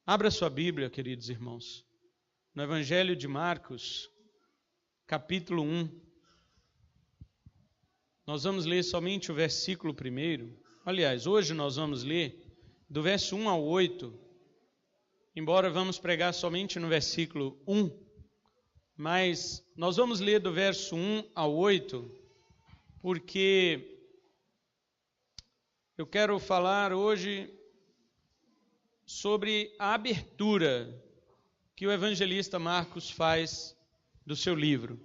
Abra sua Bíblia, queridos irmãos, no Evangelho de Marcos, capítulo 1. Nós vamos ler somente o versículo 1. Aliás, hoje nós vamos ler do verso 1 ao 8, embora vamos pregar somente no versículo 1, mas nós vamos ler do verso 1 ao 8, porque eu quero falar hoje sobre a abertura que o evangelista Marcos faz do seu livro.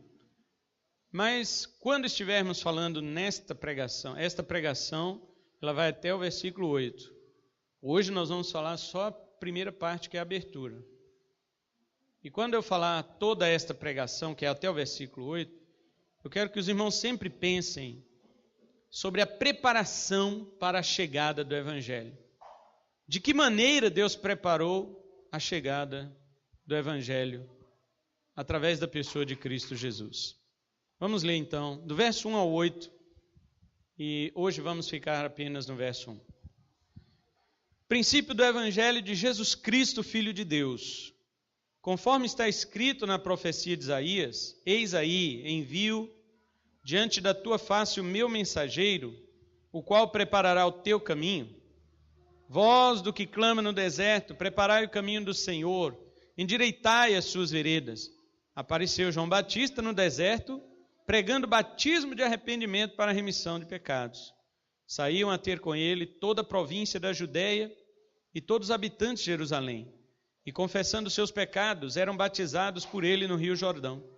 Mas quando estivermos falando nesta pregação, esta pregação, ela vai até o versículo 8. Hoje nós vamos falar só a primeira parte, que é a abertura. E quando eu falar toda esta pregação, que é até o versículo 8, eu quero que os irmãos sempre pensem sobre a preparação para a chegada do evangelho. De que maneira Deus preparou a chegada do evangelho através da pessoa de Cristo Jesus. Vamos ler então do verso 1 ao 8, e hoje vamos ficar apenas no verso 1. Princípio do evangelho de Jesus Cristo, Filho de Deus. Conforme está escrito na profecia de Isaías: eis aí, envio diante da tua face o meu mensageiro, o qual preparará o teu caminho. Voz do que clama no deserto, preparai o caminho do Senhor, endireitai as suas veredas. Apareceu João Batista no deserto, pregando batismo de arrependimento para a remissão de pecados. Saíam a ter com ele toda a província da Judéia e todos os habitantes de Jerusalém, e confessando seus pecados, eram batizados por ele no rio Jordão.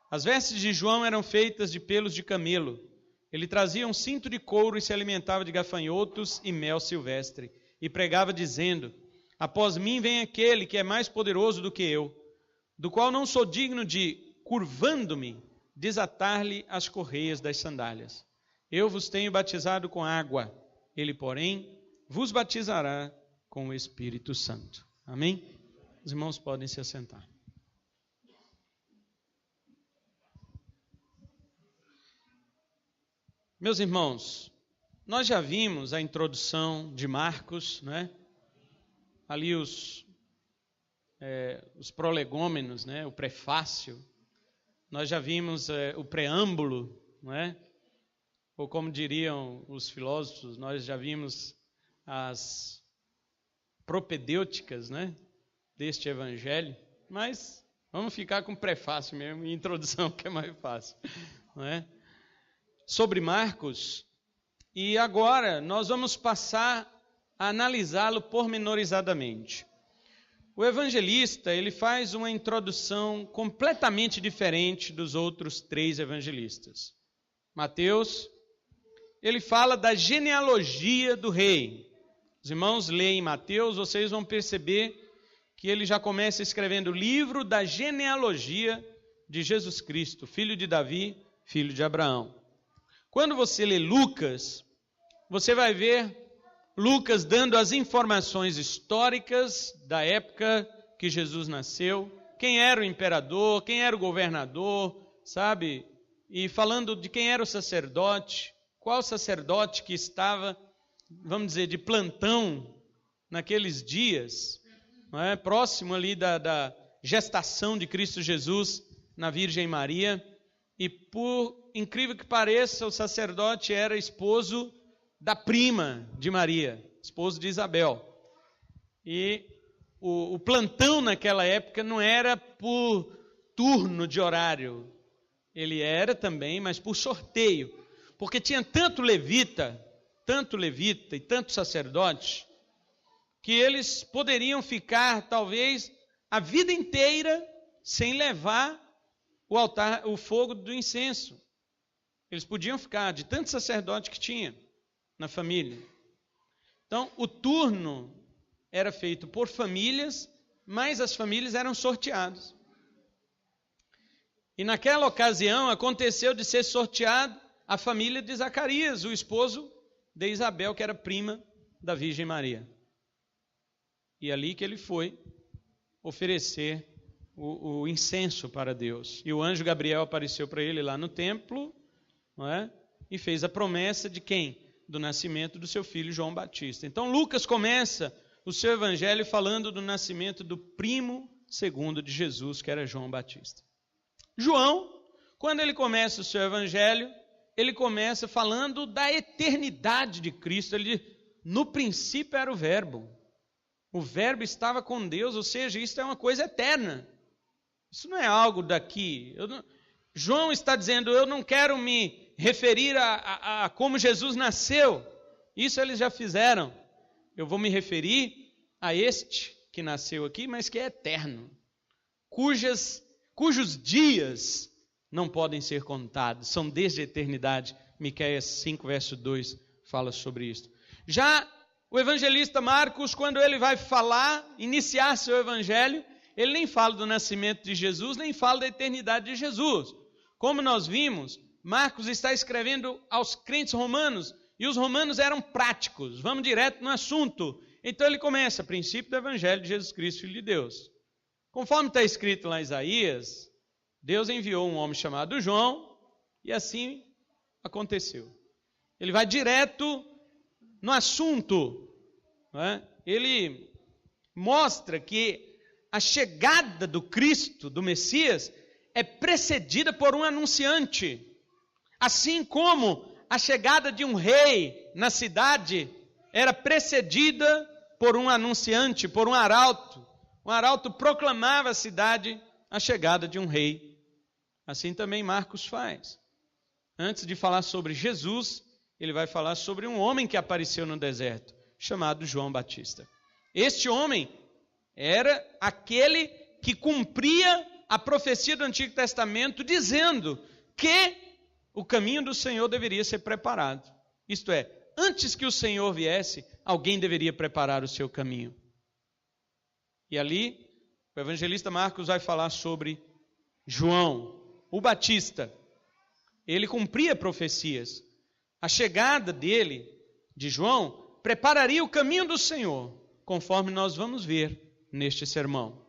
As vestes de João eram feitas de pelos de camelo. Ele trazia um cinto de couro e se alimentava de gafanhotos e mel silvestre. E pregava dizendo: após mim vem aquele que é mais poderoso do que eu, do qual não sou digno de, curvando-me, desatar-lhe as correias das sandálias. Eu vos tenho batizado com água, ele, porém, vos batizará com o Espírito Santo. Amém? Os irmãos podem se assentar. Meus irmãos, nós já vimos a introdução de Marcos, né? Ali os prolegômenos, né? O prefácio. Nós já vimos o preâmbulo, não é? Ou como diriam os filósofos, nós já vimos as propedêuticas, né? Deste evangelho. Mas vamos ficar com prefácio mesmo, e introdução, que é mais fácil, não é? Sobre Marcos. E agora nós vamos passar a analisá-lo pormenorizadamente. O evangelista, ele faz uma introdução completamente diferente dos outros 3 evangelistas. Mateus, ele fala da genealogia do rei. Os irmãos leem Mateus, vocês vão perceber que ele já começa escrevendo o livro da genealogia de Jesus Cristo, filho de Davi, filho de Abraão. Quando você lê Lucas, você vai ver Lucas dando as informações históricas da época que Jesus nasceu, quem era o imperador, quem era o governador, sabe? E falando de quem era o sacerdote, qual sacerdote que estava, vamos dizer, de plantão naqueles dias, não é? Próximo ali da gestação de Cristo Jesus na Virgem Maria. E por incrível que pareça, o sacerdote era esposo da prima de Maria, esposo de Isabel. E o plantão naquela época não era por turno de horário, ele era também, mas por sorteio, porque tinha tanto levita e tanto sacerdote, que eles poderiam ficar talvez a vida inteira sem levar o altar, o fogo do incenso. Eles podiam ficar, de tanto sacerdote que tinha na família. Então, o turno era feito por famílias, mas as famílias eram sorteadas. E naquela ocasião aconteceu de ser sorteado a família de Zacarias, o esposo de Isabel, que era prima da Virgem Maria. E ali que ele foi oferecer o incenso para Deus. E o anjo Gabriel apareceu para ele lá no templo, não é? E fez a promessa de quem? Do nascimento do seu filho João Batista. Então Lucas começa o seu evangelho falando do nascimento do primo segundo de Jesus, que era João Batista. João, quando ele começa o seu evangelho, ele começa falando da eternidade de Cristo. Ele diz, no princípio era o verbo estava com Deus, ou seja, isso é uma coisa eterna. Isso não é algo daqui. João está dizendo, eu não quero me referir a como Jesus nasceu. Isso eles já fizeram. Eu vou me referir a este que nasceu aqui, mas que é eterno, cujos dias não podem ser contados, são desde a eternidade. Miqueias 5, verso 2 fala sobre isso. Já o evangelista Marcos, quando ele vai iniciar seu evangelho, ele nem fala do nascimento de Jesus, nem fala da eternidade de Jesus. Como nós vimos, Marcos está escrevendo aos crentes romanos, e os romanos eram práticos. Vamos direto no assunto. Então ele começa, princípio do evangelho de Jesus Cristo, Filho de Deus. Conforme está escrito lá em Isaías, Deus enviou um homem chamado João, e assim aconteceu. Ele vai direto no assunto, não é? Ele mostra que a chegada do Cristo, do Messias, é precedida por um anunciante. Assim como a chegada de um rei na cidade era precedida por um anunciante, por um arauto. Um arauto proclamava à cidade a chegada de um rei. Assim também Marcos faz. Antes de falar sobre Jesus, ele vai falar sobre um homem que apareceu no deserto, chamado João Batista. Este homem era aquele que cumpria a profecia do Antigo Testamento, dizendo que o caminho do Senhor deveria ser preparado. Isto é, antes que o Senhor viesse, alguém deveria preparar o seu caminho. E ali, o evangelista Marcos vai falar sobre João, o Batista. Ele cumpria profecias. A chegada dele, de João, prepararia o caminho do Senhor, conforme nós vamos ver neste sermão.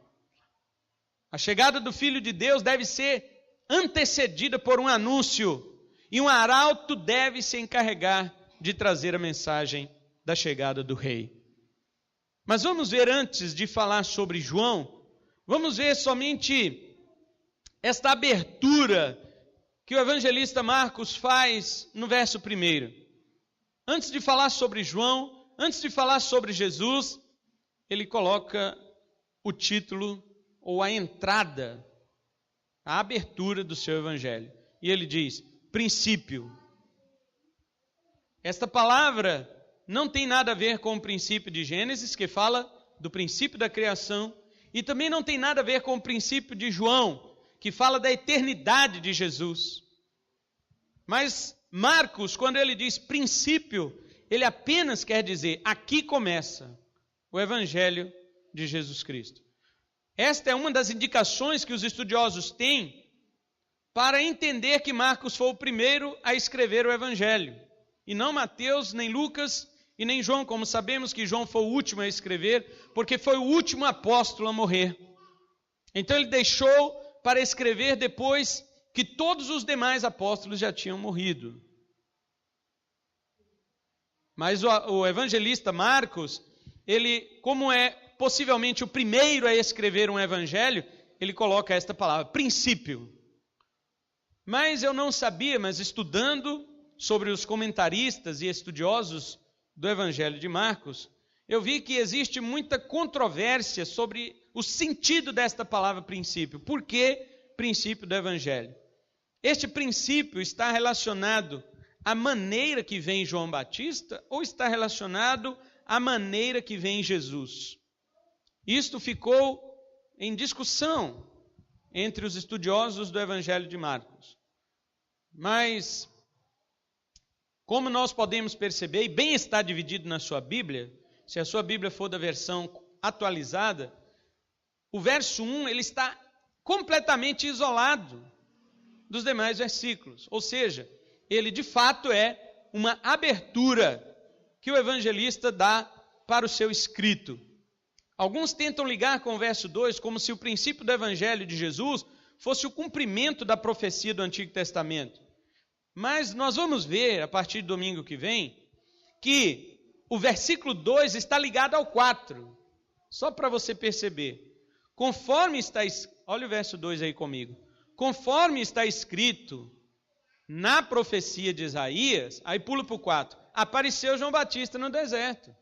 A chegada do Filho de Deus deve ser antecedida por um anúncio, e um arauto deve se encarregar de trazer a mensagem da chegada do rei. Mas vamos ver, antes de falar sobre João, vamos ver somente esta abertura que o evangelista Marcos faz no verso 1. Antes de falar sobre João, antes de falar sobre Jesus, ele coloca o título ou a entrada, a abertura do seu evangelho. E ele diz, princípio. Esta palavra não tem nada a ver com o princípio de Gênesis, que fala do princípio da criação, e também não tem nada a ver com o princípio de João, que fala da eternidade de Jesus. Mas Marcos, quando ele diz princípio, ele apenas quer dizer, aqui começa o evangelho de Jesus Cristo. Esta é uma das indicações que os estudiosos têm para entender que Marcos foi o primeiro a escrever o evangelho, e não Mateus, nem Lucas e nem João, como sabemos que João foi o último a escrever, porque foi o último apóstolo a morrer. Então ele deixou para escrever depois que todos os demais apóstolos já tinham morrido. Mas o evangelista Marcos, ele, como é possivelmente o primeiro a escrever um evangelho, ele coloca esta palavra, princípio. Mas eu não sabia, mas estudando sobre os comentaristas e estudiosos do evangelho de Marcos, eu vi que existe muita controvérsia sobre o sentido desta palavra princípio. Por que princípio do evangelho? Este princípio está relacionado à maneira que vem João Batista ou está relacionado à maneira que vem Jesus? Isto ficou em discussão entre os estudiosos do evangelho de Marcos. Mas, como nós podemos perceber, e bem está dividido na sua Bíblia, se a sua Bíblia for da versão atualizada, o verso 1 ele está completamente isolado dos demais versículos. Ou seja, ele de fato é uma abertura que o evangelista dá para o seu escrito. Alguns tentam ligar com o verso 2 como se o princípio do evangelho de Jesus fosse o cumprimento da profecia do Antigo Testamento. Mas nós vamos ver, a partir do domingo que vem, que o versículo 2 está ligado ao 4. Só para você perceber. Conforme está... Olha o verso 2 aí comigo. Conforme está escrito na profecia de Isaías, aí pula para o 4. Apareceu João Batista no deserto.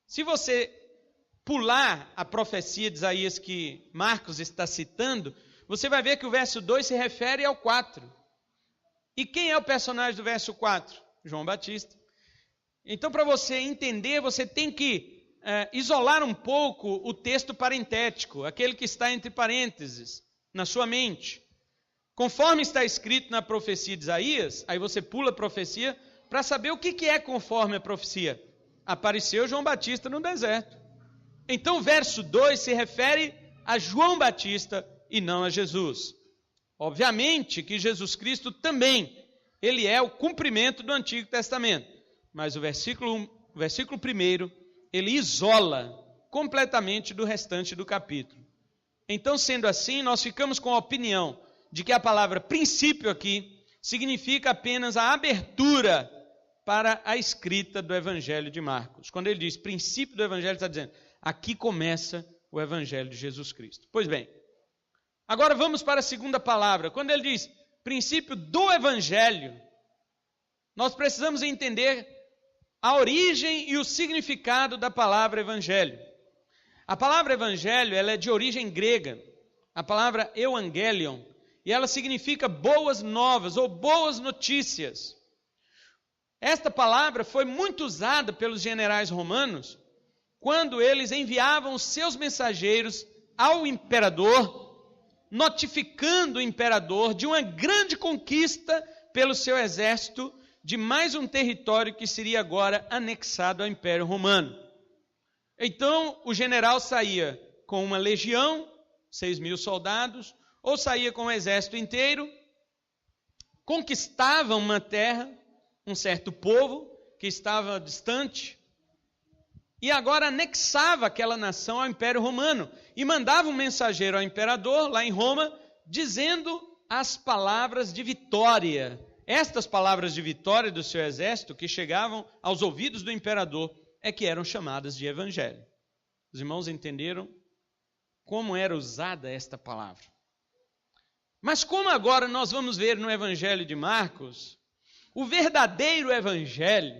Se você pular a profecia de Isaías que Marcos está citando, você vai ver que o verso 2 se refere ao 4. E quem é o personagem do verso 4? João Batista. Então, para você entender, você tem que isolar um pouco o texto parentético, aquele que está entre parênteses, na sua mente. Conforme está escrito na profecia de Isaías, aí você pula a profecia para saber o que é conforme a profecia. Apareceu João Batista no deserto. Então o verso 2 se refere a João Batista e não a Jesus. Obviamente que Jesus Cristo também, ele é o cumprimento do Antigo Testamento. Mas o versículo 1, ele isola completamente do restante do capítulo. Então, sendo assim, nós ficamos com a opinião de que a palavra princípio aqui significa apenas a abertura para a escrita do Evangelho de Marcos. Quando ele diz princípio do Evangelho, ele está dizendo, aqui começa o Evangelho de Jesus Cristo. Pois bem, agora vamos para a segunda palavra. Quando ele diz princípio do Evangelho, nós precisamos entender a origem e o significado da palavra Evangelho. A palavra Evangelho, ela é de origem grega, a palavra euangelion, e ela significa boas novas ou boas notícias. Esta palavra foi muito usada pelos generais romanos quando eles enviavam os seus mensageiros ao imperador, notificando o imperador de uma grande conquista pelo seu exército de mais um território que seria agora anexado ao Império Romano. Então, o general saía com uma legião, 6.000 soldados, ou saía com o exército inteiro, conquistava uma terra, um certo povo que estava distante, e agora anexava aquela nação ao Império Romano, e mandava um mensageiro ao imperador, lá em Roma, dizendo as palavras de vitória. Estas palavras de vitória do seu exército, que chegavam aos ouvidos do imperador, é que eram chamadas de evangelho. Os irmãos entenderam como era usada esta palavra. Mas como agora nós vamos ver no Evangelho de Marcos, o verdadeiro evangelho,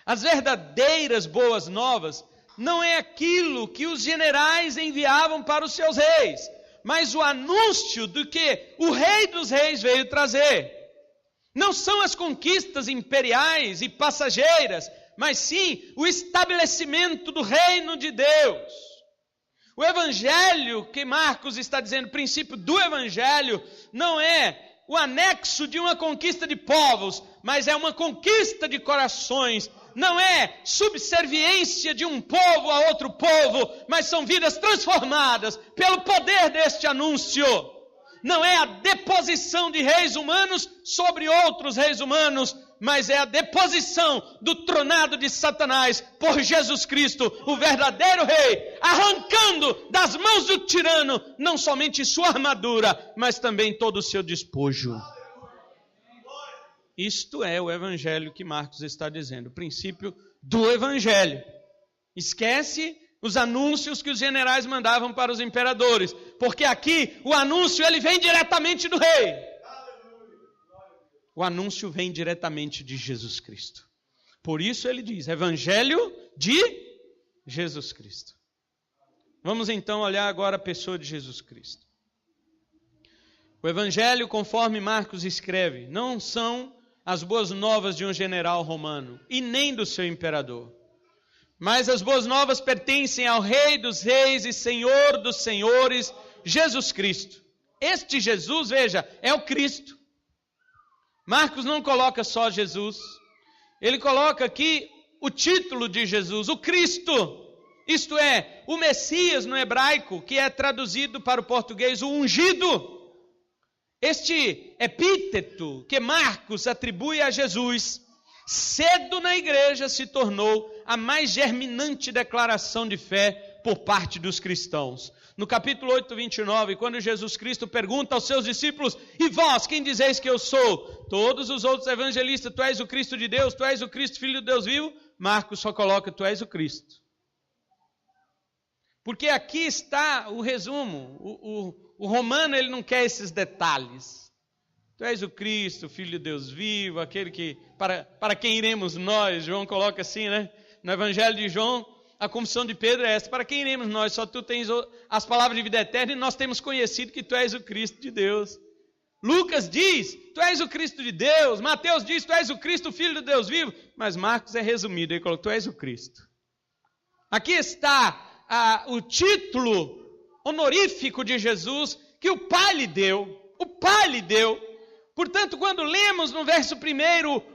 as verdadeiras boas novas, não é aquilo que os generais enviavam para os seus reis, mas o anúncio do que o Rei dos Reis veio trazer. Não são as conquistas imperiais e passageiras, mas sim o estabelecimento do reino de Deus. O evangelho que Marcos está dizendo, o princípio do evangelho, não é o anexo de uma conquista de povos, mas é uma conquista de corações. Não é subserviência de um povo a outro povo, mas são vidas transformadas pelo poder deste anúncio. Não é a deposição de reis humanos sobre outros reis humanos, mas é a deposição do tronado de Satanás por Jesus Cristo, o verdadeiro rei, arrancando das mãos do tirano não somente sua armadura, mas também todo o seu despojo. Isto é o evangelho que Marcos está dizendo, o princípio do evangelho. Esquece os anúncios que os generais mandavam para os imperadores, porque aqui o anúncio ele vem diretamente do rei. O anúncio vem diretamente de Jesus Cristo. Por isso ele diz, evangelho de Jesus Cristo. Vamos então olhar agora a pessoa de Jesus Cristo. O evangelho, conforme Marcos escreve, não são as boas novas de um general romano e nem do seu imperador. Mas as boas novas pertencem ao Rei dos Reis e Senhor dos Senhores, Jesus Cristo. Este Jesus, veja, é o Cristo. Marcos não coloca só Jesus, ele coloca aqui o título de Jesus, o Cristo, isto é, o Messias no hebraico, que é traduzido para o português, o ungido. Este epíteto que Marcos atribui a Jesus, cedo na igreja se tornou a mais germinante declaração de fé por parte dos cristãos. No capítulo 8, 29, quando Jesus Cristo pergunta aos seus discípulos: e vós, quem dizeis que eu sou? Todos os outros evangelistas: tu és o Cristo de Deus, tu és o Cristo, Filho de Deus vivo. Marcos só coloca: tu és o Cristo. Porque aqui está o resumo. O romano, ele não quer esses detalhes. Tu és o Cristo, Filho de Deus vivo, aquele que, para quem iremos nós, João coloca assim, né? No Evangelho de João, a confissão de Pedro é essa: para quem iremos nós? Só tu tens as palavras de vida eterna e nós temos conhecido que tu és o Cristo de Deus. Lucas diz: tu és o Cristo de Deus. Mateus diz: tu és o Cristo, Filho de Deus vivo. Mas Marcos é resumido, ele coloca: tu és o Cristo. Aqui está o título honorífico de Jesus que o Pai lhe deu. O Pai lhe deu. Portanto, quando lemos no verso 1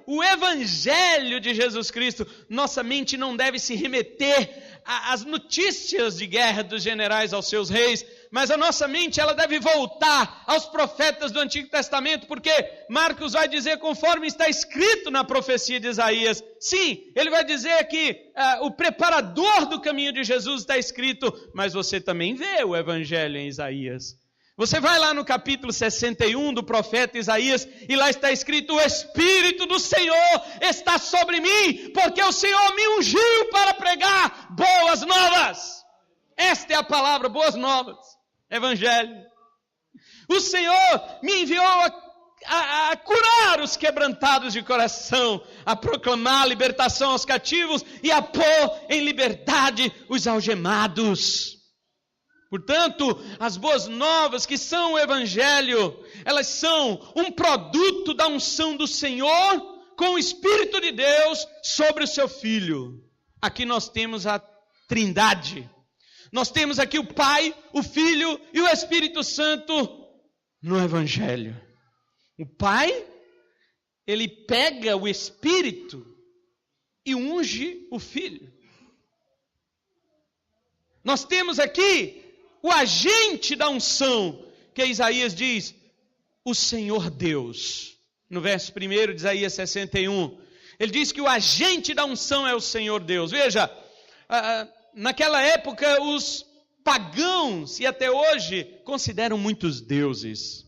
o Evangelho de Jesus Cristo, nossa mente não deve se remeter às notícias de guerra dos generais aos seus reis, mas a nossa mente ela deve voltar aos profetas do Antigo Testamento, porque Marcos vai dizer, conforme está escrito na profecia de Isaías. Sim, ele vai dizer que o preparador do caminho de Jesus está escrito, mas você também vê o Evangelho em Isaías. Você vai lá no capítulo 61 do profeta Isaías, e lá está escrito: o Espírito do Senhor está sobre mim, porque o Senhor me ungiu para pregar boas novas. Esta é a palavra, boas novas, Evangelho. O Senhor me enviou a curar os quebrantados de coração, a proclamar a libertação aos cativos e a pôr em liberdade os algemados. Portanto, as boas novas, que são o Evangelho, elas são um produto da unção do Senhor com o Espírito de Deus sobre o seu Filho. Aqui nós temos a Trindade. Nós temos aqui o Pai, o Filho e o Espírito Santo no Evangelho. O Pai, ele pega o Espírito e unge o Filho. Nós temos aqui o agente da unção, que Isaías diz: o Senhor Deus. No verso 1 de Isaías 61, ele diz que o agente da unção é o Senhor Deus. Veja, naquela época os pagãos, e até hoje, consideram muitos deuses.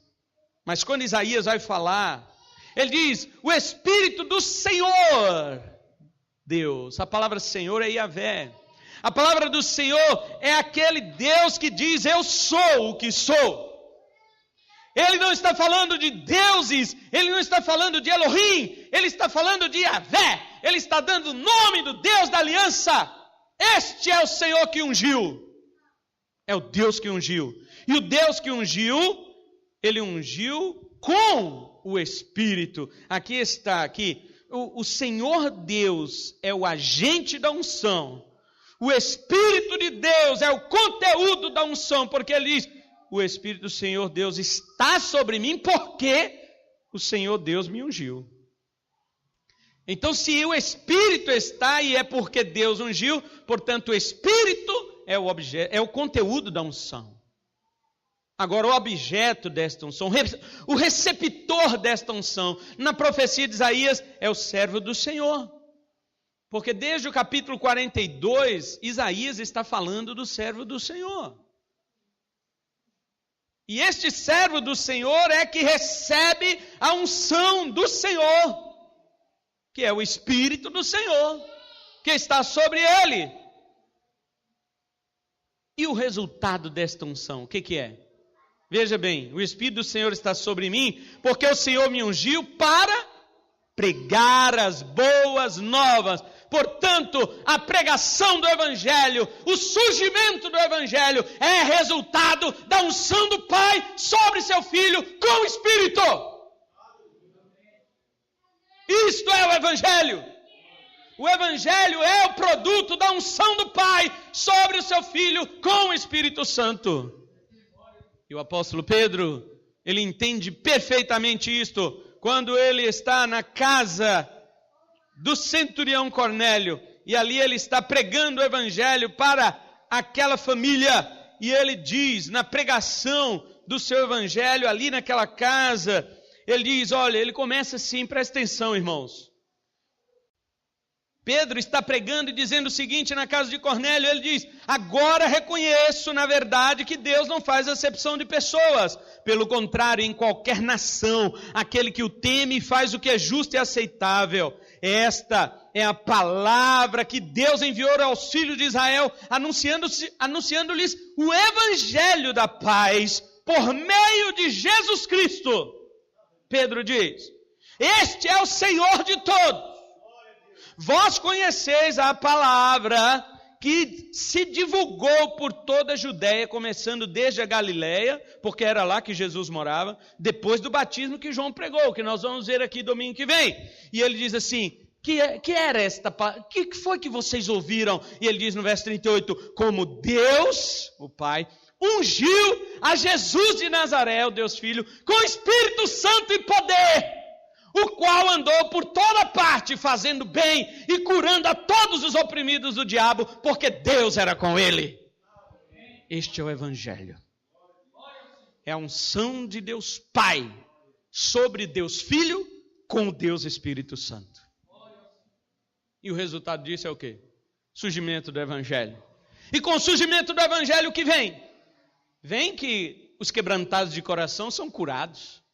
Mas quando Isaías vai falar, ele diz: o Espírito do Senhor Deus. A palavra Senhor é Yahvé. A palavra do Senhor é aquele Deus que diz: eu sou o que sou. Ele não está falando de deuses, ele não está falando de Elohim, ele está falando de Yahvé. Ele está dando o nome do Deus da aliança. Este é o Senhor que ungiu. É o Deus que ungiu. E o Deus que ungiu, ele ungiu com o Espírito. Aqui está, aqui. O Senhor Deus é o agente da unção. O Espírito de Deus é o conteúdo da unção, porque ele diz: o Espírito do Senhor Deus está sobre mim, porque o Senhor Deus me ungiu. Então, se o Espírito está, e é porque Deus ungiu, portanto o Espírito é o conteúdo da unção. Agora, o objeto desta unção, o receptor desta unção, na profecia de Isaías, é o servo do Senhor. Porque desde o capítulo 42, Isaías está falando do servo do Senhor. E este servo do Senhor é que recebe a unção do Senhor, que é o Espírito do Senhor, que está sobre ele. E o resultado desta unção, o que é? Veja bem, o Espírito do Senhor está sobre mim, porque o Senhor me ungiu para pregar as boas novas. Portanto, a pregação do Evangelho, o surgimento do Evangelho é resultado da unção do Pai sobre seu Filho com o Espírito. Isto é o Evangelho. O Evangelho é o produto da unção do Pai sobre o seu Filho com o Espírito Santo. E o apóstolo Pedro, ele entende perfeitamente isto, quando ele está na casa do centurião Cornélio, e ali ele está pregando o Evangelho para aquela família, e ele diz, na pregação do seu Evangelho, ali naquela casa, ele diz, olha, ele começa assim, presta atenção, irmãos. Pedro está pregando e dizendo o seguinte na casa de Cornélio, ele diz: agora reconheço na verdade que Deus não faz acepção de pessoas. Pelo contrário, em qualquer nação, aquele que o teme faz o que é justo e aceitável. Esta é a palavra que Deus enviou aos filhos de Israel, anunciando-lhes o evangelho da paz por meio de Jesus Cristo. Pedro diz: este é o Senhor de todos. Vós conheceis a palavra que se divulgou por toda a Judéia, começando desde a Galileia, porque era lá que Jesus morava, depois do batismo que João pregou, que nós vamos ver aqui domingo que vem. E ele diz assim: que era esta palavra? O que foi que vocês ouviram? E ele diz no verso 38, como Deus, o Pai, ungiu a Jesus de Nazaré, o Deus Filho, com Espírito Santo e poder, o qual andou por toda parte fazendo bem e curando a todos os oprimidos do diabo, porque Deus era com ele. Este é o Evangelho. É a unção de Deus Pai sobre Deus Filho com o Deus Espírito Santo. E o resultado disso é o quê? Surgimento do Evangelho. E com o surgimento do Evangelho o que vem? Vem que os quebrantados de coração são curados.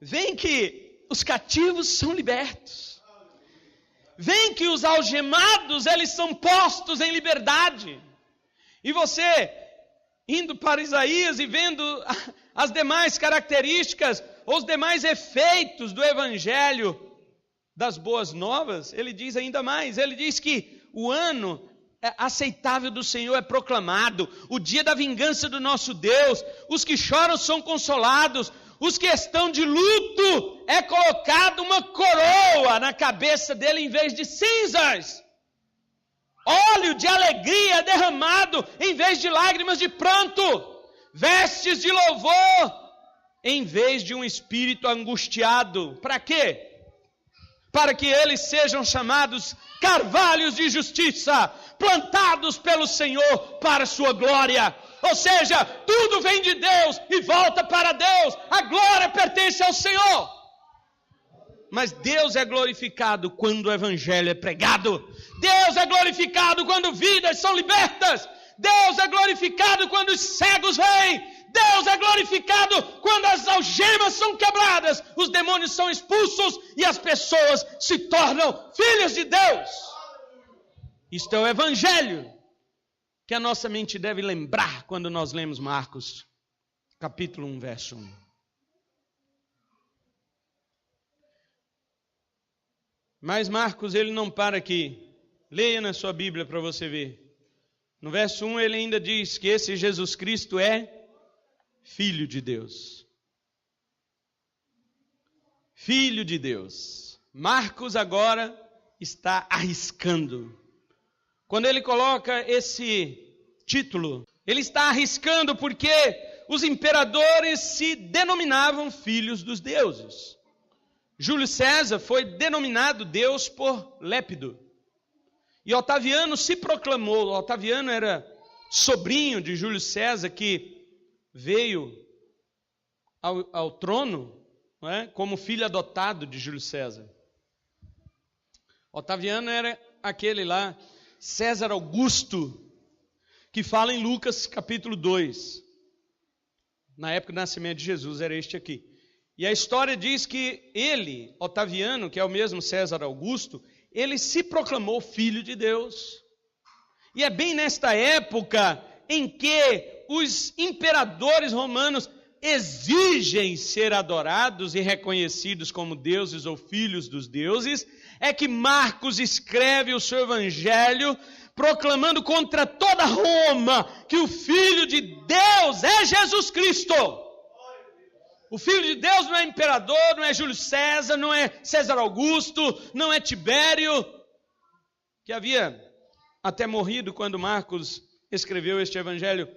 Vem que os cativos são libertos. Vem que os algemados, eles são postos em liberdade. E você, indo para Isaías e vendo as demais características, os demais efeitos do Evangelho das boas novas, ele diz ainda mais. Ele diz que o ano aceitável do Senhor é proclamado, o dia da vingança do nosso Deus, os que choram são consolados, os que estão de luto, é colocado uma coroa na cabeça dele em vez de cinzas. Óleo de alegria é derramado em vez de lágrimas de pranto. Vestes de louvor em vez de um espírito angustiado. Para quê? Para que eles sejam chamados carvalhos de justiça, plantados pelo Senhor para a sua glória. Ou seja, tudo vem de Deus e volta para Deus. A glória pertence ao Senhor. Mas Deus é glorificado quando o Evangelho é pregado. Deus é glorificado quando vidas são libertas. Deus é glorificado quando os cegos veem. Deus é glorificado quando as algemas são quebradas, os demônios são expulsos e as pessoas se tornam filhos de Deus. Isto é o Evangelho que a nossa mente deve lembrar quando nós lemos Marcos, capítulo 1, verso 1. Mas Marcos, ele não para aqui. Leia na sua Bíblia para você ver. No verso 1 ele ainda diz que esse Jesus Cristo é Filho de Deus. Filho de Deus. Marcos agora está arriscando. Quando ele coloca esse título, ele está arriscando porque os imperadores se denominavam filhos dos deuses. Júlio César foi denominado Deus por Lépido. E Otaviano se proclamou. Otaviano era sobrinho de Júlio César, que veio ao trono, não é? Como filho adotado de Júlio César. Otaviano era aquele lá, César Augusto, que fala em Lucas capítulo 2. Na época do nascimento de Jesus, era este aqui. E a história diz que ele, Otaviano, que é o mesmo César Augusto, ele se proclamou filho de Deus. E é bem nesta época em que os imperadores romanos exigem ser adorados e reconhecidos como deuses ou filhos dos deuses, é que Marcos escreve o seu evangelho proclamando contra toda Roma que o Filho de Deus é Jesus Cristo. O Filho de Deus não é imperador, não é Júlio César, não é César Augusto, não é Tibério, que havia até morrido quando Marcos escreveu este evangelho.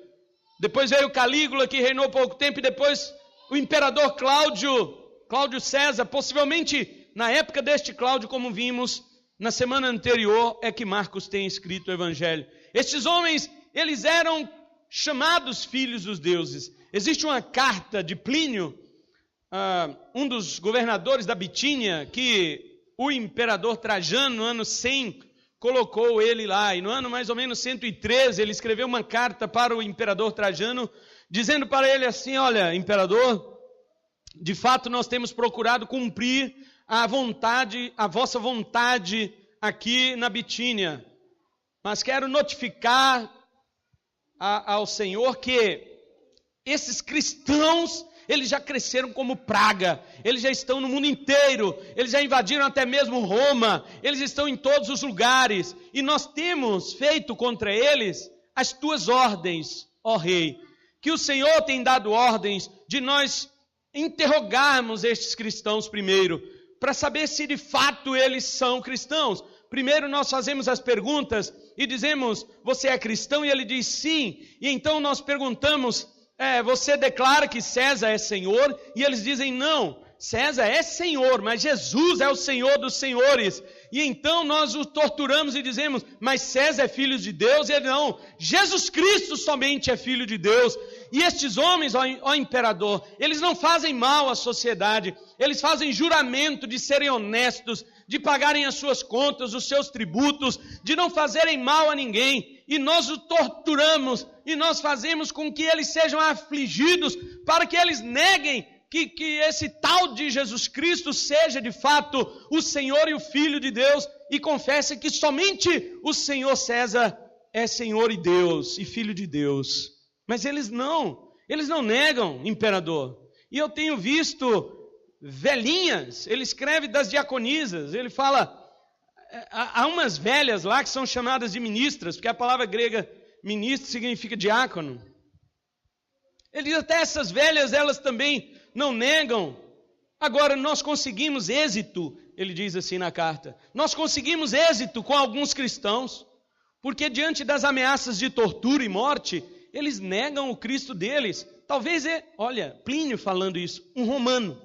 Depois veio Calígula, que reinou pouco tempo, e depois o imperador Cláudio César, possivelmente na época deste Cláudio, como vimos na semana anterior, é que Marcos tem escrito o evangelho. Estes homens, eles eram chamados filhos dos deuses. Existe uma carta de Plínio, um dos governadores da Bitínia, que o imperador Trajano, no ano 100, colocou ele lá. E no ano mais ou menos 113, ele escreveu uma carta para o imperador Trajano, dizendo para ele assim: olha, imperador, de fato nós temos procurado cumprir a vossa vontade aqui na Bitínia. Mas quero notificar ao Senhor que esses cristãos, eles já cresceram como praga, eles já estão no mundo inteiro, eles já invadiram até mesmo Roma, eles estão em todos os lugares, e nós temos feito contra eles as tuas ordens, ó rei, que o Senhor tem dado ordens de nós interrogarmos estes cristãos primeiro, para saber se de fato eles são cristãos. Primeiro nós fazemos as perguntas e dizemos: você é cristão? E ele diz sim, e então nós perguntamos: você declara que César é Senhor? E eles dizem: não, César é Senhor, mas Jesus é o Senhor dos senhores. E então nós o torturamos e dizemos: mas César é filho de Deus? E ele: não, Jesus Cristo somente é filho de Deus. E estes homens, ó imperador, eles não fazem mal à sociedade, eles fazem juramento de serem honestos, de pagarem as suas contas, os seus tributos, de não fazerem mal a ninguém. E nós o torturamos, e nós fazemos com que eles sejam afligidos, para que eles neguem que esse tal de Jesus Cristo seja de fato o Senhor e o Filho de Deus, e confessem que somente o Senhor César é Senhor e Deus, e Filho de Deus. Mas eles não negam, imperador. E eu tenho visto velhinhas, ele escreve das diaconisas, ele fala, há umas velhas lá que são chamadas de ministras, porque a palavra grega ministro significa diácono. Ele diz: até essas velhas, elas também não negam. Agora, nós conseguimos êxito, ele diz assim na carta, nós conseguimos êxito com alguns cristãos, porque diante das ameaças de tortura e morte, eles negam o Cristo deles. Talvez, olha, Plínio falando isso, um romano,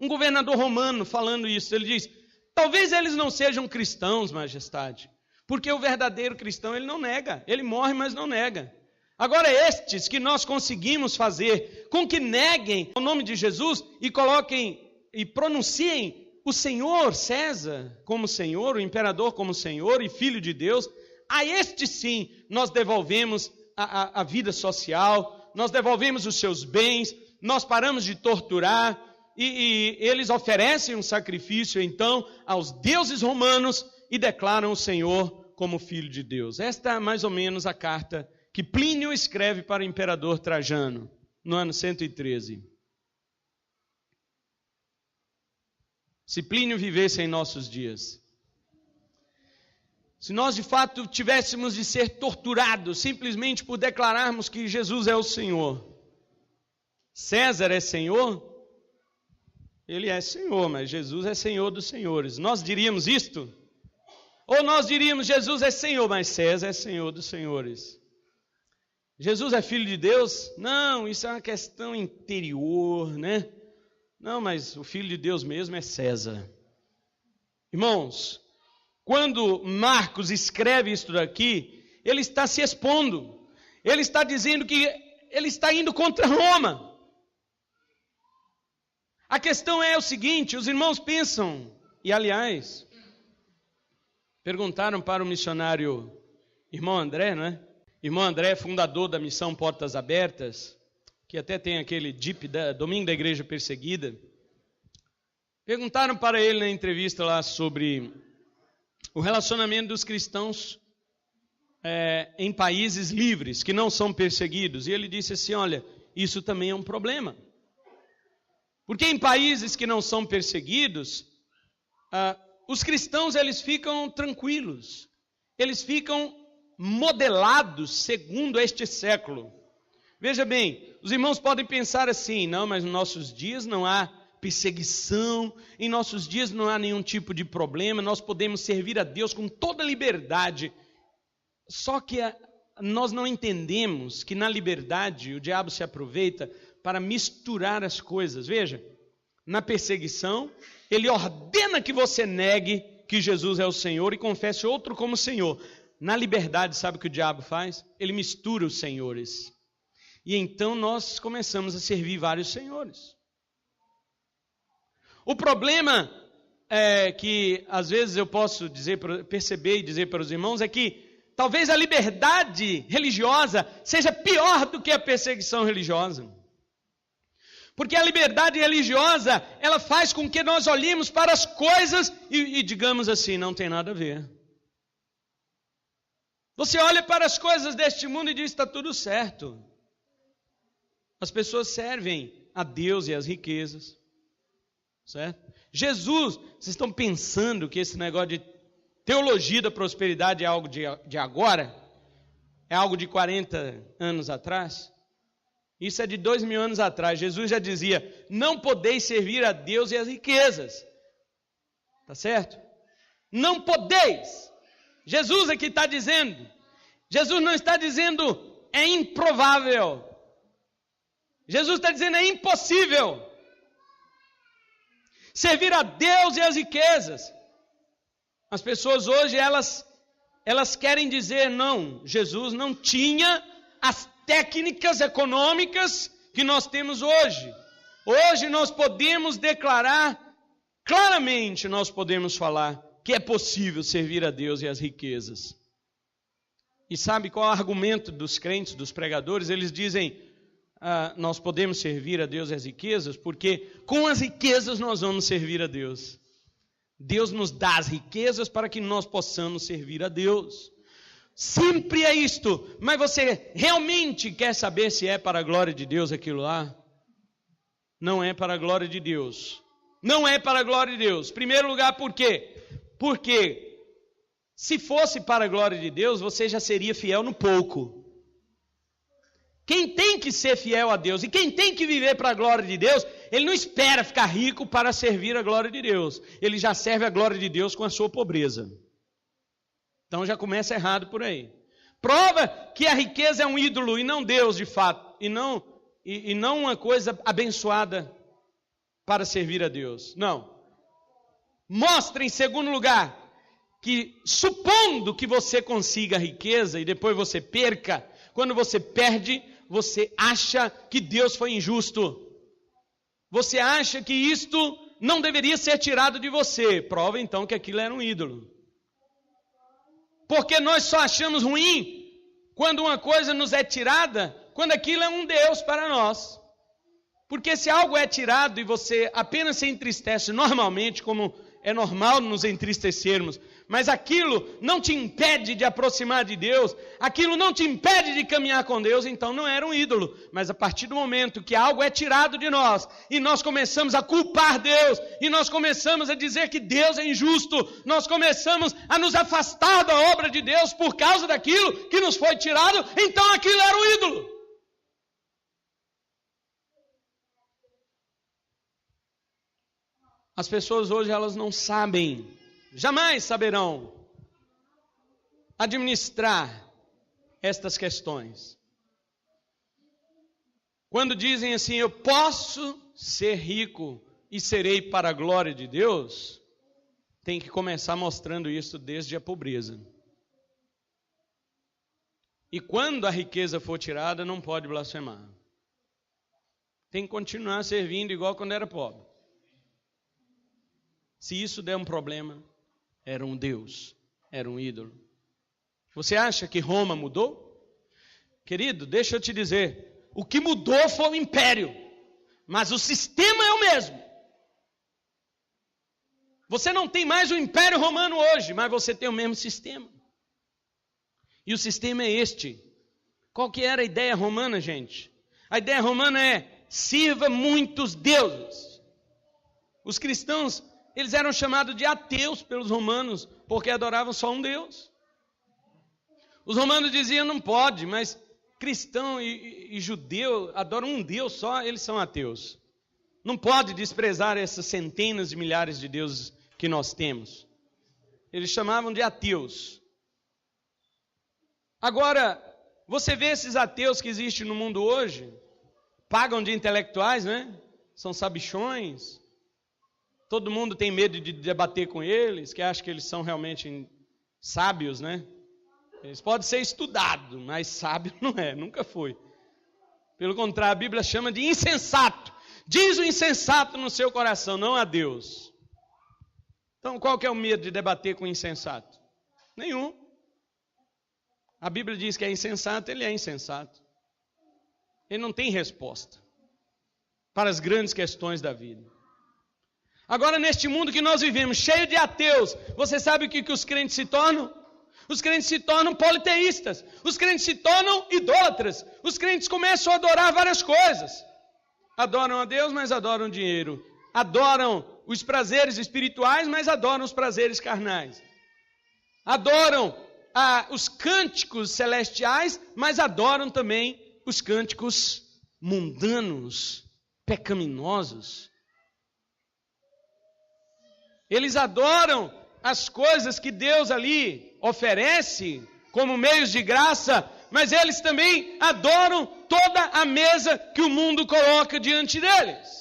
um governador romano falando isso, ele diz: talvez eles não sejam cristãos, majestade, porque o verdadeiro cristão, ele não nega, ele morre, mas não nega. Agora estes que nós conseguimos fazer com que neguem o nome de Jesus e coloquem e pronunciem o Senhor César como Senhor, o imperador como Senhor e Filho de Deus, a estes sim nós devolvemos a vida social, nós devolvemos os seus bens, nós paramos de torturar, e eles oferecem um sacrifício então aos deuses romanos e declaram o Senhor como Filho de Deus. Esta é mais ou menos a carta que Plínio escreve para o imperador Trajano, no ano 113. Se Plínio vivesse em nossos dias, se nós de fato tivéssemos de ser torturados simplesmente por declararmos que Jesus é o Senhor, César é Senhor, ele é Senhor, mas Jesus é Senhor dos senhores, nós diríamos isto? Ou nós diríamos: Jesus é Senhor, mas César é Senhor dos senhores? Jesus é Filho de Deus? Não, isso é uma questão interior, né? Não, mas o Filho de Deus mesmo é César. Irmãos, quando Marcos escreve isso daqui, ele está se expondo. Ele está dizendo que ele está indo contra Roma. A questão é o seguinte: os irmãos pensam, e aliás, perguntaram para o missionário irmão André, não é? Irmão André, fundador da missão Portas Abertas, que até tem aquele DIP, Domingo da Igreja Perseguida. Perguntaram para ele na entrevista lá sobre o relacionamento dos cristãos em países livres, que não são perseguidos. E ele disse assim: olha, isso também é um problema. Porque em países que não são perseguidos, os cristãos eles ficam tranquilos, eles ficam modelados segundo este século. Veja bem, os irmãos podem pensar assim: não, mas nos nossos dias não há perseguição, em nossos dias não há nenhum tipo de problema, nós podemos servir a Deus com toda liberdade. Só que nós não entendemos que na liberdade o diabo se aproveita para misturar as coisas. Veja, na perseguição, ele ordena que você negue que Jesus é o Senhor e confesse outro como Senhor. Na liberdade, sabe o que o diabo faz? Ele mistura os senhores. E então nós começamos a servir vários senhores. O problema que às vezes eu posso perceber e dizer para os irmãos é que talvez a liberdade religiosa seja pior do que a perseguição religiosa. Porque a liberdade religiosa, ela faz com que nós olhemos para as coisas e digamos assim, não tem nada a ver. Você olha para as coisas deste mundo e diz, está tudo certo. As pessoas servem a Deus e as riquezas. Certo? Jesus, vocês estão pensando que esse negócio de teologia da prosperidade é algo de agora? É algo de 40 anos atrás? Isso é de 2000 anos atrás. Jesus já dizia, não podeis servir a Deus e as riquezas. Tá certo? Não podeis. Jesus é que está dizendo. Jesus não está dizendo, é improvável. Jesus está dizendo, é impossível. Servir a Deus e as riquezas. As pessoas hoje, elas querem dizer, não, Jesus não tinha as técnicas econômicas que nós temos hoje. Hoje nós podemos declarar, claramente nós podemos falar que é possível servir a Deus e as riquezas. E sabe qual é o argumento dos crentes, dos pregadores? Eles dizem, nós podemos servir a Deus e as riquezas, porque com as riquezas nós vamos servir a Deus. Deus nos dá as riquezas para que nós possamos servir a Deus. Sempre é isto, mas você realmente quer saber se é para a glória de Deus aquilo lá? Não é para a glória de Deus. Não é para a glória de Deus. Em primeiro lugar, por quê? Porque se fosse para a glória de Deus, você já seria fiel no pouco. Quem tem que ser fiel a Deus e quem tem que viver para a glória de Deus, ele não espera ficar rico para servir a glória de Deus. Ele já serve a glória de Deus com a sua pobreza. Então já começa errado por aí. Prova que a riqueza é um ídolo e não Deus de fato. E não uma coisa abençoada para servir a Deus. Não. Mostra em segundo lugar que supondo que você consiga a riqueza e depois você perca, quando você perde, você acha que Deus foi injusto. Você acha que isto não deveria ser tirado de você. Prova então que aquilo era um ídolo. Porque nós só achamos ruim quando uma coisa nos é tirada, quando aquilo é um Deus para nós. Porque se algo é tirado e você apenas se entristece normalmente, como é normal nos entristecermos, mas aquilo não te impede de aproximar de Deus, aquilo não te impede de caminhar com Deus, então não era um ídolo. Mas a partir do momento que algo é tirado de nós, e nós começamos a culpar Deus, e nós começamos a dizer que Deus é injusto, nós começamos a nos afastar da obra de Deus por causa daquilo que nos foi tirado, então aquilo era um ídolo. As pessoas hoje elas não sabem, jamais saberão administrar estas questões. Quando dizem assim, eu posso ser rico e serei para a glória de Deus, tem que começar mostrando isso desde a pobreza. E quando a riqueza for tirada, não pode blasfemar. Tem que continuar servindo igual quando era pobre. Se isso der um problema, era um Deus, era um ídolo. Você acha que Roma mudou? Querido, deixa eu te dizer, o que mudou foi o império, mas o sistema é o mesmo. Você não tem mais o império romano hoje, mas você tem o mesmo sistema. E o sistema é este. Qual que era a ideia romana, gente? A ideia romana é, sirva muitos deuses. Os cristãos, eles eram chamados de ateus pelos romanos, porque adoravam só um Deus. Os romanos diziam, não pode, mas cristão e judeu adoram um Deus só, eles são ateus. Não pode desprezar essas centenas de milhares de deuses que nós temos. Eles chamavam de ateus. Agora, você vê esses ateus que existem no mundo hoje, pagam de intelectuais, né? São sabichões. Todo mundo tem medo de debater com eles, que acha que eles são realmente sábios, né? Eles podem ser estudados, mas sábio não é, nunca foi. Pelo contrário, a Bíblia chama de insensato. Diz o insensato no seu coração, não a Deus. Então, qual que é o medo de debater com o insensato? Nenhum. A Bíblia diz que é insensato, ele é insensato. Ele não tem resposta para as grandes questões da vida. Agora, neste mundo que nós vivemos, cheio de ateus, você sabe o que os crentes se tornam? Os crentes se tornam politeístas. Os crentes se tornam idólatras. Os crentes começam a adorar várias coisas. Adoram a Deus, mas adoram dinheiro. Adoram os prazeres espirituais, mas adoram os prazeres carnais. Adoram os cânticos celestiais, mas adoram também os cânticos mundanos, pecaminosos. Eles adoram as coisas que Deus ali oferece como meios de graça, mas eles também adoram toda a mesa que o mundo coloca diante deles.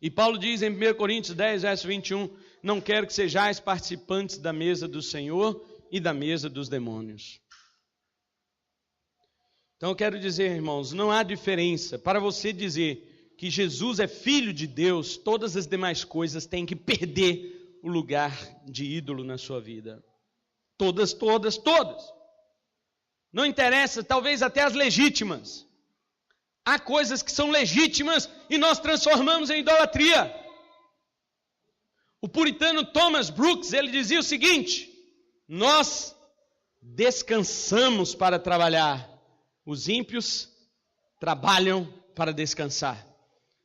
E Paulo diz em 1 Coríntios 10, verso 21, não quero que sejais participantes da mesa do Senhor e da mesa dos demônios. Então eu quero dizer, irmãos, não há diferença. Para você dizer que Jesus é filho de Deus, todas as demais coisas têm que perder o lugar de ídolo na sua vida. Todas, todas, todas. Não interessa, talvez até as legítimas. Há coisas que são legítimas e nós transformamos em idolatria. O puritano Thomas Brooks, ele dizia o seguinte: nós descansamos para trabalhar, os ímpios trabalham para descansar.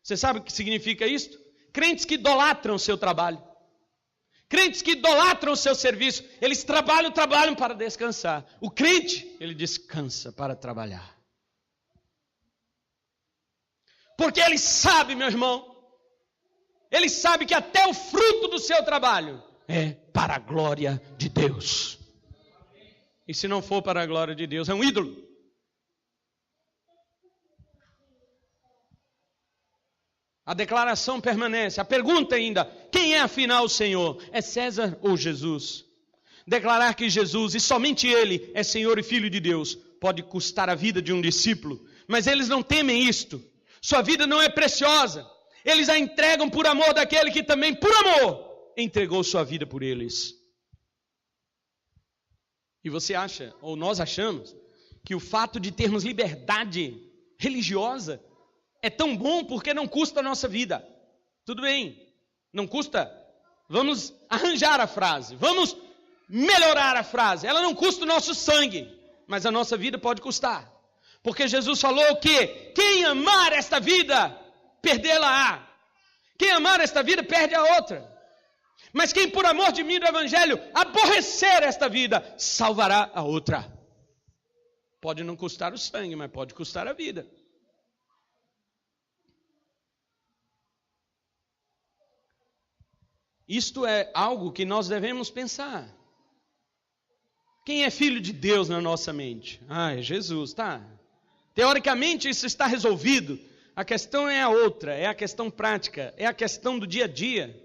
Você sabe o que significa isso? Crentes que idolatram o seu trabalho. Crentes que idolatram o seu serviço. Eles trabalham para descansar. O crente, ele descansa para trabalhar. Porque ele sabe, meu irmão, ele sabe que até o fruto do seu trabalho é para a glória de Deus. E se não for para a glória de Deus, é um ídolo. A declaração permanece. A pergunta ainda: quem é afinal o Senhor? É César ou Jesus? Declarar que Jesus, e somente Ele, é Senhor e Filho de Deus, pode custar a vida de um discípulo. Mas eles não temem isto. Sua vida não é preciosa. Eles a entregam por amor daquele que também, por amor, entregou sua vida por eles. E você acha, ou nós achamos, que o fato de termos liberdade religiosa é tão bom porque não custa a nossa vida. Tudo bem, não custa. Vamos arranjar a frase, vamos melhorar a frase. Ela não custa o nosso sangue, mas a nossa vida pode custar. Porque Jesus falou que quem amar esta vida, perdê-la-á. Quem amar esta vida, perde a outra. Mas quem por amor de mim do Evangelho aborrecer esta vida, salvará a outra. Pode não custar o sangue, mas pode custar a vida. Isto é algo que nós devemos pensar. Quem é filho de Deus na nossa mente? É Jesus, tá? Teoricamente isso está resolvido. A questão é a outra, é a questão prática, é a questão do dia a dia.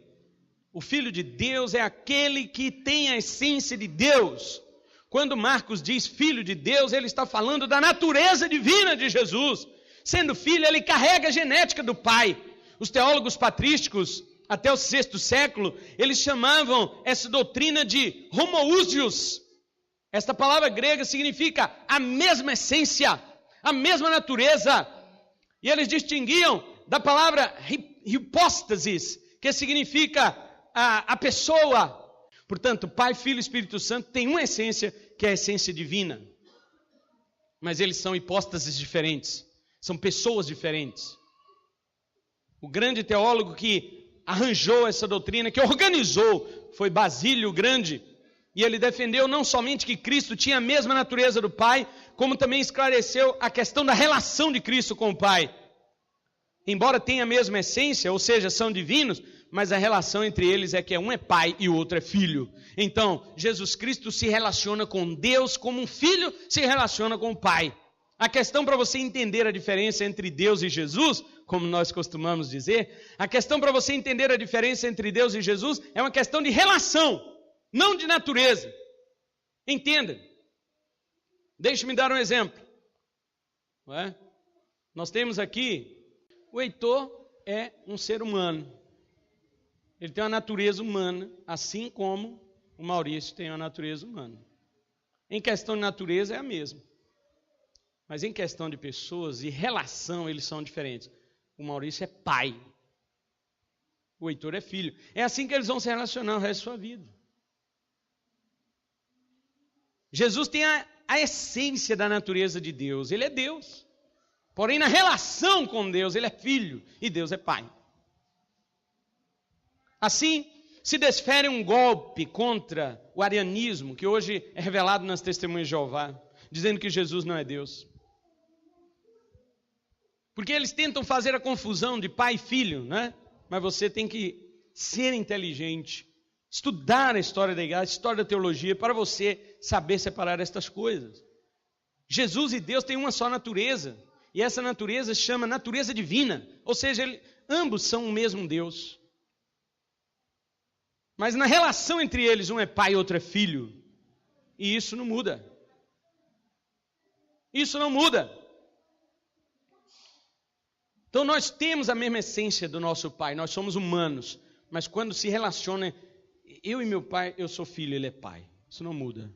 O filho de Deus é aquele que tem a essência de Deus. Quando Marcos diz filho de Deus, ele está falando da natureza divina de Jesus. Sendo filho, ele carrega a genética do Pai. Os teólogos patrísticos, até o 6º século, eles chamavam essa doutrina de homoousios. Esta palavra grega significa a mesma essência, a mesma natureza. E eles distinguiam da palavra hipóstasis, que significa a pessoa. Portanto, Pai, Filho e Espírito Santo têm uma essência, que é a essência divina. Mas eles são hipóstases diferentes, são pessoas diferentes. O grande teólogo que arranjou essa doutrina, que organizou, foi Basílio o Grande. E ele defendeu não somente que Cristo tinha a mesma natureza do Pai, como também esclareceu a questão da relação de Cristo com o Pai. Embora tenha a mesma essência, ou seja, são divinos, mas a relação entre eles é que um é pai e o outro é filho. Então, Jesus Cristo se relaciona com Deus como um filho se relaciona com o Pai. A questão para você entender a diferença entre Deus e Jesus, como nós costumamos dizer, a questão para você entender a diferença entre Deus e Jesus é uma questão de relação, não de natureza. Entenda. Deixe-me dar um exemplo. Não é? Nós temos aqui, o Heitor é um ser humano. Ele tem uma natureza humana, assim como o Maurício tem uma natureza humana. Em questão de natureza é a mesma. Mas em questão de pessoas e relação, eles são diferentes. O Maurício é pai. O Heitor é filho. É assim que eles vão se relacionar o resto da sua vida. Jesus tem a essência da natureza de Deus. Ele é Deus. Porém, na relação com Deus, ele é filho e Deus é pai. Assim, se desfere um golpe contra o arianismo, que hoje é revelado nas Testemunhas de Jeová, dizendo que Jesus não é Deus. Porque eles tentam fazer a confusão de pai e filho, né? Mas você tem que ser inteligente, estudar a história da igreja, a história da teologia, para você saber separar estas coisas. Jesus e Deus têm uma só natureza, e essa natureza se chama natureza divina, ou seja, ambos são o mesmo Deus. Mas na relação entre eles, um é pai e outro é filho, e isso não muda. Isso não muda. Então nós temos a mesma essência do nosso pai, nós somos humanos, mas quando se relaciona, eu e meu pai, eu sou filho, ele é pai. Isso não muda.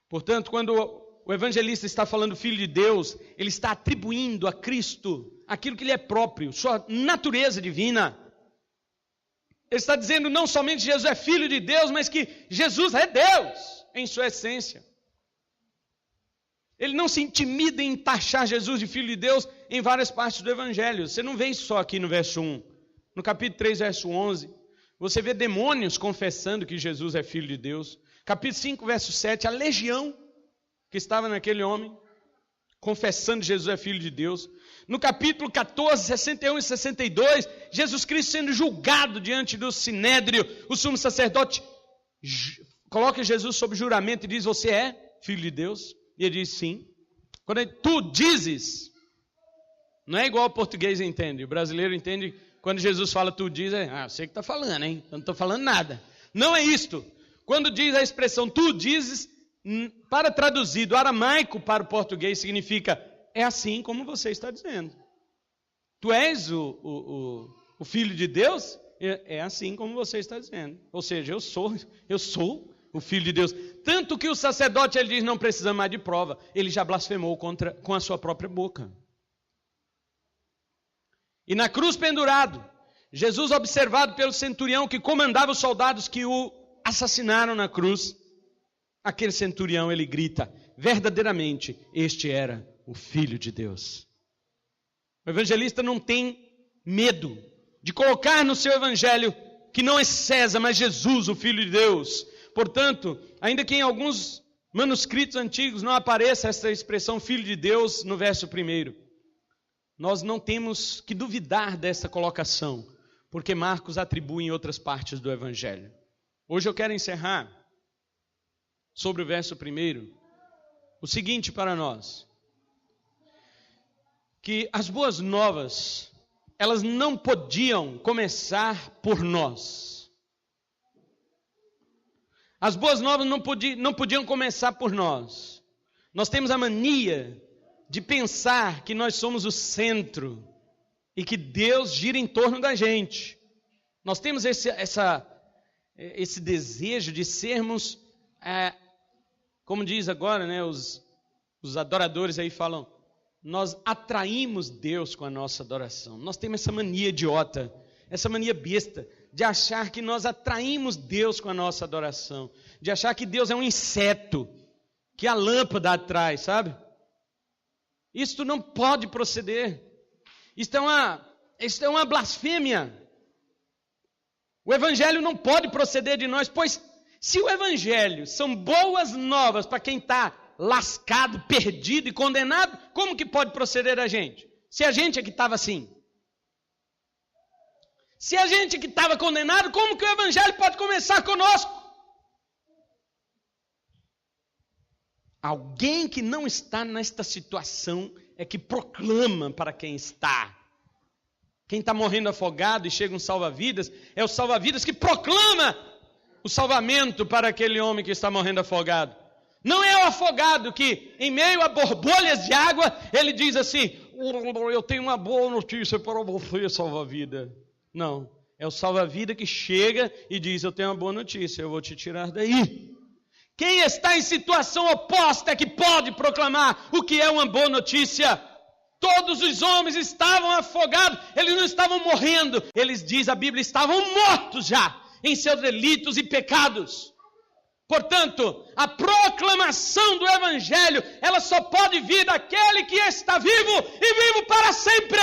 Portanto, quando o evangelista está falando filho de Deus, ele está atribuindo a Cristo aquilo que lhe é próprio, sua natureza divina. Ele está dizendo não somente que Jesus é filho de Deus, mas que Jesus é Deus em sua essência. Ele não se intimida em taxar Jesus de filho de Deus em várias partes do evangelho. Você não vê isso só aqui no verso 1. No capítulo 3, verso 11, você vê demônios confessando que Jesus é filho de Deus. Capítulo 5, verso 7, a legião que estava naquele homem, confessando que Jesus é filho de Deus. No capítulo 14, 61 e 62, Jesus Cristo sendo julgado diante do sinédrio, o sumo sacerdote coloca Jesus sob juramento e diz, você é filho de Deus? E ele diz sim. Quando ele, tu dizes, não é igual o português entende, o brasileiro entende, quando Jesus fala tu dizes, eu sei que está falando, hein? Eu não estou falando nada. Não é isto. Quando diz a expressão tu dizes, para traduzir do aramaico para o português significa, é assim como você está dizendo. Tu és o filho de Deus? É assim como você está dizendo. Ou seja, eu sou o filho de Deus. Tanto que o sacerdote, ele diz, não precisa mais de prova. Ele já blasfemou com a sua própria boca. E na cruz pendurado, Jesus observado pelo centurião que comandava os soldados que o assassinaram na cruz. Aquele centurião, ele grita, verdadeiramente, este era o Filho de Deus. O evangelista não tem medo de colocar no seu evangelho que não é César, mas Jesus, o Filho de Deus. Portanto, ainda que em alguns manuscritos antigos não apareça essa expressão Filho de Deus no verso 1, nós não temos que duvidar dessa colocação, porque Marcos atribui em outras partes do evangelho. Hoje eu quero encerrar sobre o verso 1, o seguinte para nós, que as boas novas, elas não podiam começar por nós. As boas novas não podiam começar por nós. Nós temos a mania de pensar que nós somos o centro e que Deus gira em torno da gente. Nós temos esse desejo de sermos, como diz agora, né, os adoradores aí falam, nós atraímos Deus com a nossa adoração. Nós temos essa mania idiota, essa mania besta, de achar que nós atraímos Deus com a nossa adoração, de achar que Deus é um inseto, que a lâmpada atrai, sabe? Isto não pode proceder. Isto é uma blasfêmia. O evangelho não pode proceder de nós, pois se o evangelho são boas novas para quem está lascado, perdido e condenado, como que pode proceder a gente? Se a gente é que estava assim. Se a gente que estava condenado, como que o evangelho pode começar conosco? Alguém que não está nesta situação é que proclama para quem está. Quem está morrendo afogado e chega um salva-vidas, é o salva-vidas que proclama o salvamento para aquele homem que está morrendo afogado. Não é o afogado que, em meio a borbulhas de água, ele diz assim, eu tenho uma boa notícia para você, salva-vida. Não, É o salva-vida que chega e diz: eu tenho uma boa notícia, eu vou te tirar daí. Quem está em situação oposta é que pode proclamar o que é uma boa notícia. Todos os homens estavam afogados, eles não estavam morrendo, eles, diz a Bíblia, estavam mortos já em seus delitos e pecados. Portanto, a proclamação do Evangelho, ela só pode vir daquele que está vivo e vivo para sempre.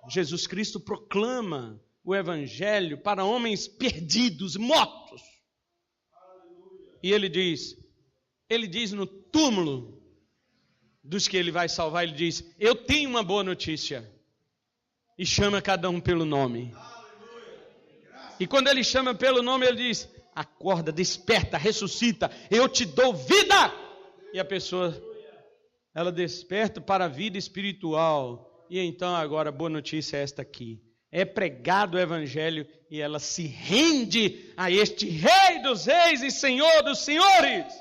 Jesus Cristo proclama o Evangelho para homens perdidos, mortos. E ele diz no túmulo dos que ele vai salvar, ele diz: eu tenho uma boa notícia. E chama cada um pelo nome. E quando ele chama pelo nome, ele diz: acorda, desperta, ressuscita, eu te dou vida. E a pessoa, ela desperta para a vida espiritual. E então agora a boa notícia é esta aqui. É pregado o Evangelho e ela se rende a este Rei dos Reis e Senhor dos Senhores.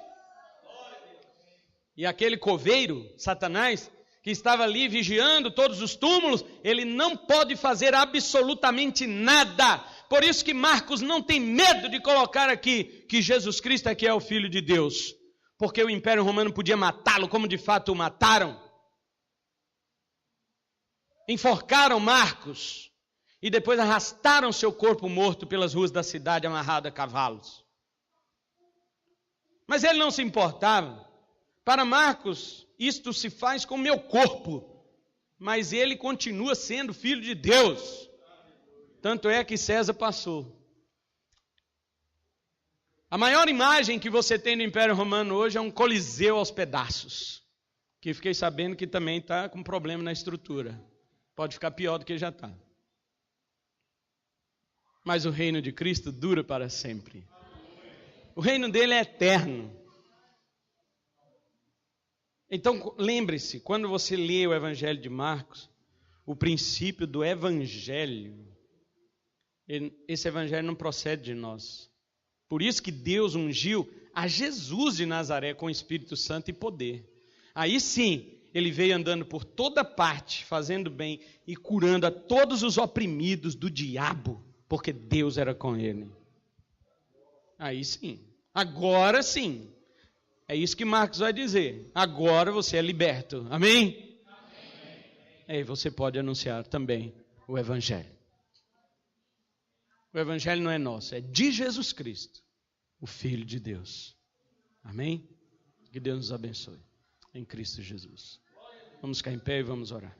E aquele coveiro, Satanás, que estava ali vigiando todos os túmulos, ele não pode fazer absolutamente nada. Por isso que Marcos não tem medo de colocar aqui que Jesus Cristo é que é o Filho de Deus. Porque o Império Romano podia matá-lo, como de fato o mataram. Enforcaram Marcos e depois arrastaram seu corpo morto pelas ruas da cidade amarrado a cavalos. Mas ele não se importava. Para Marcos, isto se faz com o meu corpo, mas ele continua sendo filho de Deus. Tanto é que César passou. A maior imagem que você tem do Império Romano hoje é um coliseu aos pedaços, que fiquei sabendo que também está com problema na estrutura. Pode ficar pior do que já está. Mas o reino de Cristo dura para sempre. O reino dele é eterno. Então, lembre-se, quando você lê o Evangelho de Marcos, o princípio do Evangelho, esse Evangelho não procede de nós. Por isso que Deus ungiu a Jesus de Nazaré com o Espírito Santo e poder. Aí sim, ele veio andando por toda parte, fazendo bem e curando a todos os oprimidos do diabo, porque Deus era com ele. Aí sim, agora sim. É isso que Marcos vai dizer. Agora você é liberto. Amém? Amém. Aí você pode anunciar também o Evangelho. O Evangelho não é nosso, é de Jesus Cristo, o Filho de Deus. Amém? Que Deus nos abençoe. Em Cristo Jesus. Vamos ficar em pé e vamos orar.